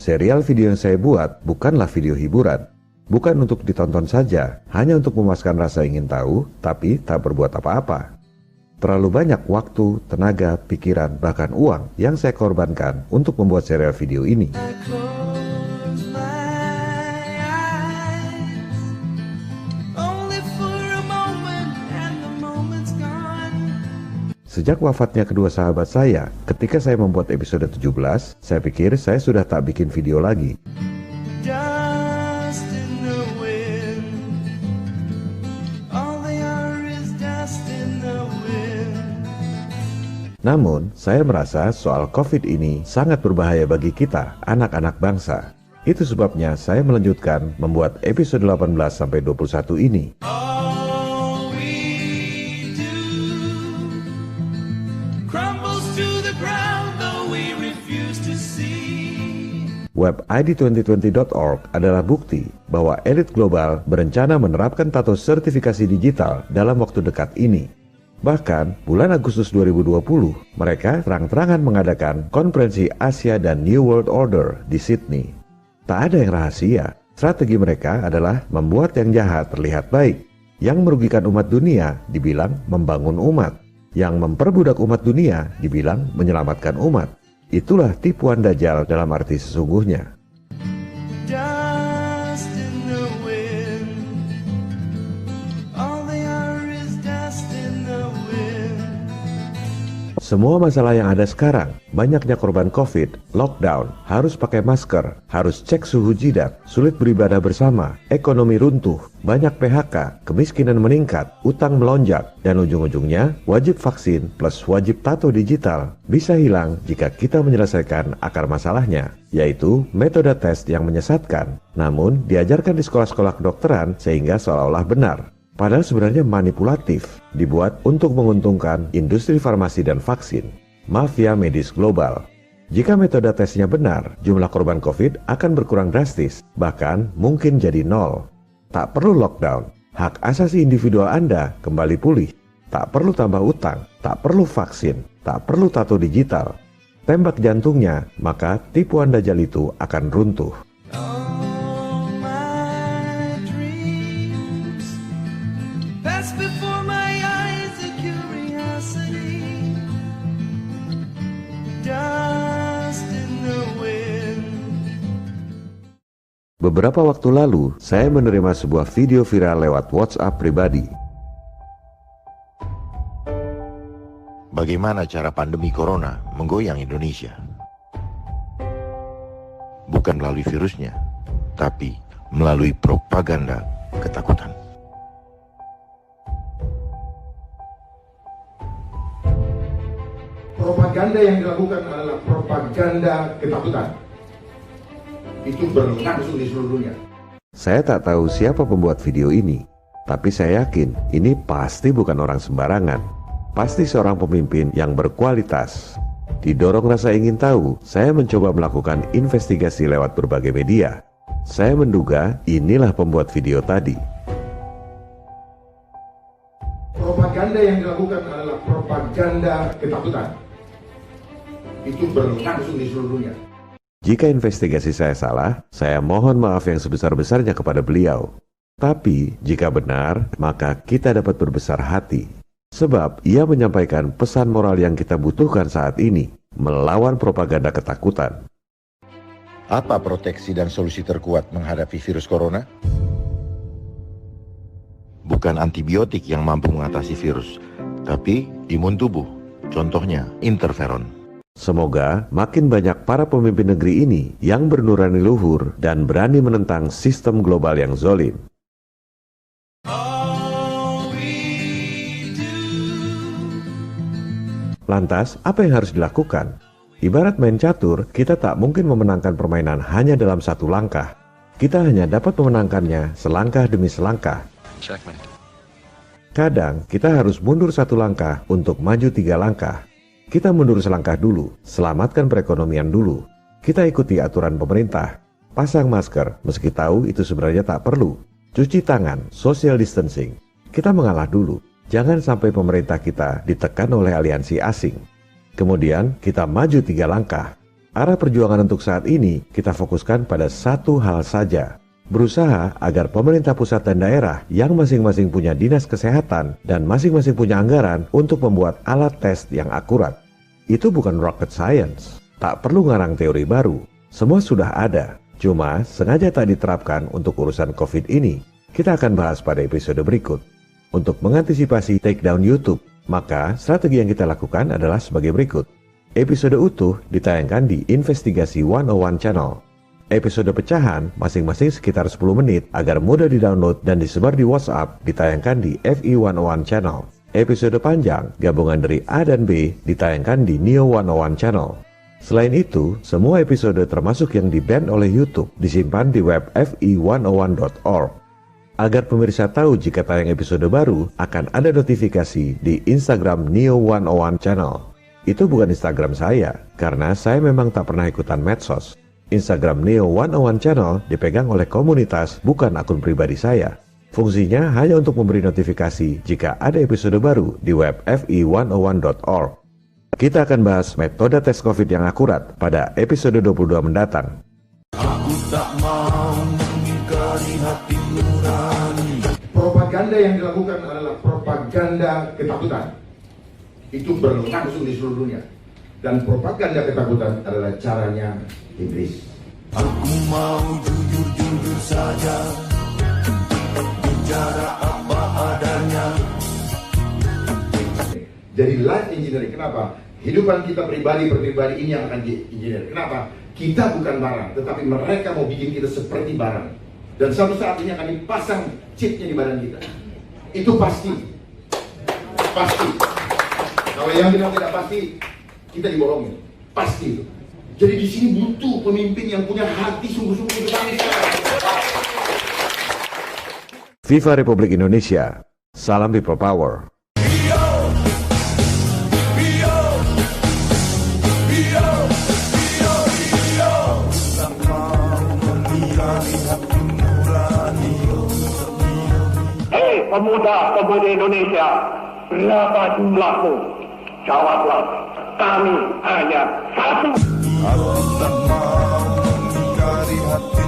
Serial video yang saya buat bukanlah video hiburan. Bukan untuk ditonton saja, hanya untuk memuaskan rasa ingin tahu, tapi tak berbuat apa-apa. Terlalu banyak waktu, tenaga, pikiran, bahkan uang yang saya korbankan untuk membuat serial video ini. Sejak wafatnya kedua sahabat saya, ketika saya membuat episode 17, saya pikir saya sudah tak bikin video lagi. Namun, saya merasa soal COVID ini sangat berbahaya bagi kita, anak-anak bangsa. Itu sebabnya saya melanjutkan membuat episode 18-21 ini. Web ID2020.org adalah bukti bahwa elit global berencana menerapkan tato sertifikasi digital dalam waktu dekat ini. Bahkan, bulan Agustus 2020, mereka terang-terangan mengadakan konferensi Asia dan New World Order di Sydney. Tak ada yang rahasia, strategi mereka adalah membuat yang jahat terlihat baik, yang merugikan umat dunia dibilang membangun umat, yang memperbudak umat dunia dibilang menyelamatkan umat. Itulah tipuan Dajjal dalam arti sesungguhnya. Semua masalah yang ada sekarang, banyaknya korban COVID, lockdown, harus pakai masker, harus cek suhu jidat, sulit beribadah bersama, ekonomi runtuh, banyak PHK, kemiskinan meningkat, utang melonjak, dan ujung-ujungnya wajib vaksin plus wajib tato digital bisa hilang jika kita menyelesaikan akar masalahnya, yaitu metode tes yang menyesatkan, namun diajarkan di sekolah-sekolah kedokteran sehingga seolah-olah benar. Padahal sebenarnya manipulatif, dibuat untuk menguntungkan industri farmasi dan vaksin, mafia medis global. Jika metode tesnya benar, jumlah korban COVID akan berkurang drastis, bahkan mungkin jadi nol. Tak perlu lockdown, hak asasi individual Anda kembali pulih. Tak perlu tambah utang, tak perlu vaksin, tak perlu tato digital. Tembak jantungnya, maka tipuan Dajjal itu akan runtuh. Beberapa waktu lalu, saya menerima sebuah video viral lewat WhatsApp pribadi. Bagaimana cara pandemi corona menggoyang Indonesia? Bukan melalui virusnya, tapi melalui propaganda ketakutan. Propaganda yang dilakukan adalah propaganda ketakutan. Itu berlangsung di seluruh dunia. Saya tak tahu siapa pembuat video ini, tapi saya yakin ini pasti bukan orang sembarangan. Pasti seorang pemimpin yang berkualitas. Didorong rasa ingin tahu, saya mencoba melakukan investigasi lewat berbagai media. Saya menduga inilah pembuat video tadi. Propaganda yang dilakukan adalah propaganda ketakutan. Itu berlangsung di seluruh dunia. Jika investigasi saya salah, saya mohon maaf yang sebesar-besarnya kepada beliau. Tapi, jika benar, maka kita dapat berbesar hati. Sebab, ia menyampaikan pesan moral yang kita butuhkan saat ini, melawan propaganda ketakutan. Apa proteksi dan solusi terkuat menghadapi virus corona? Bukan antibiotik yang mampu mengatasi virus, tapi imun tubuh, contohnya interferon. Semoga makin banyak para pemimpin negeri ini yang bernurani luhur dan berani menentang sistem global yang zalim. Lantas, apa yang harus dilakukan? Ibarat main catur, kita tak mungkin memenangkan permainan hanya dalam satu langkah. Kita hanya dapat memenangkannya selangkah demi selangkah. Kadang, kita harus mundur satu langkah untuk maju 3 langkah. Kita mundur selangkah dulu, selamatkan perekonomian dulu. Kita ikuti aturan pemerintah. Pasang masker, meski tahu itu sebenarnya tak perlu. Cuci tangan, social distancing. Kita mengalah dulu. Jangan sampai pemerintah kita ditekan oleh aliansi asing. Kemudian, kita maju 3 langkah. Arah perjuangan untuk saat ini kita fokuskan pada satu hal saja. Berusaha agar pemerintah pusat dan daerah yang masing-masing punya dinas kesehatan dan masing-masing punya anggaran untuk membuat alat tes yang akurat. Itu bukan rocket science, tak perlu ngarang teori baru. Semua sudah ada, cuma sengaja tak diterapkan untuk urusan COVID ini. Kita akan bahas pada episode berikut. Untuk mengantisipasi takedown YouTube, maka strategi yang kita lakukan adalah sebagai berikut. Episode utuh ditayangkan di Investigasi 101 Channel. Episode pecahan masing-masing sekitar 10 menit agar mudah di-download dan disebar di WhatsApp ditayangkan di FE 101 Channel. Episode panjang gabungan dari A dan B ditayangkan di Neo 101 Channel. Selain itu, semua episode termasuk yang di-ban oleh YouTube disimpan di web fe101.org. Agar pemirsa tahu jika tayang episode baru, akan ada notifikasi di Instagram Neo 101 Channel. Itu bukan Instagram saya, karena saya memang tak pernah ikutan medsos. Instagram Neo 101 Channel dipegang oleh komunitas, bukan akun pribadi saya. Fungsinya hanya untuk memberi notifikasi jika ada episode baru di web fe101.org. Kita akan bahas metode tes COVID yang akurat pada episode 22 mendatang. Aku tak mau mengingkari hati nurani. Propaganda yang dilakukan adalah propaganda ketakutan. Itu berlangsung di seluruh dunia. Dan propaganda ketakutan adalah caranya iblis. Aku mau jujur-jujur saja, bicara apa adanya. Jadi life engineering, kenapa? Kehidupan kita pribadi ini yang akan di-engineer. Kenapa? Kita bukan barang, tetapi mereka mau bikin kita seperti barang. Dan suatu saat ini akan dipasang chipnya di badan kita. Itu pasti. Pasti. Kalau yang bilang tidak pasti, kita dibohongin. Pasti itu. Jadi di sini butuh pemimpin yang punya hati sungguh-sungguh untuk bangsa. Viva Republik Indonesia. Salam People Power. Hei pemuda-pemudi Indonesia, berapa jumlahmu? Jawablah, kami hanya satu. Aku tak mau mengingkari hati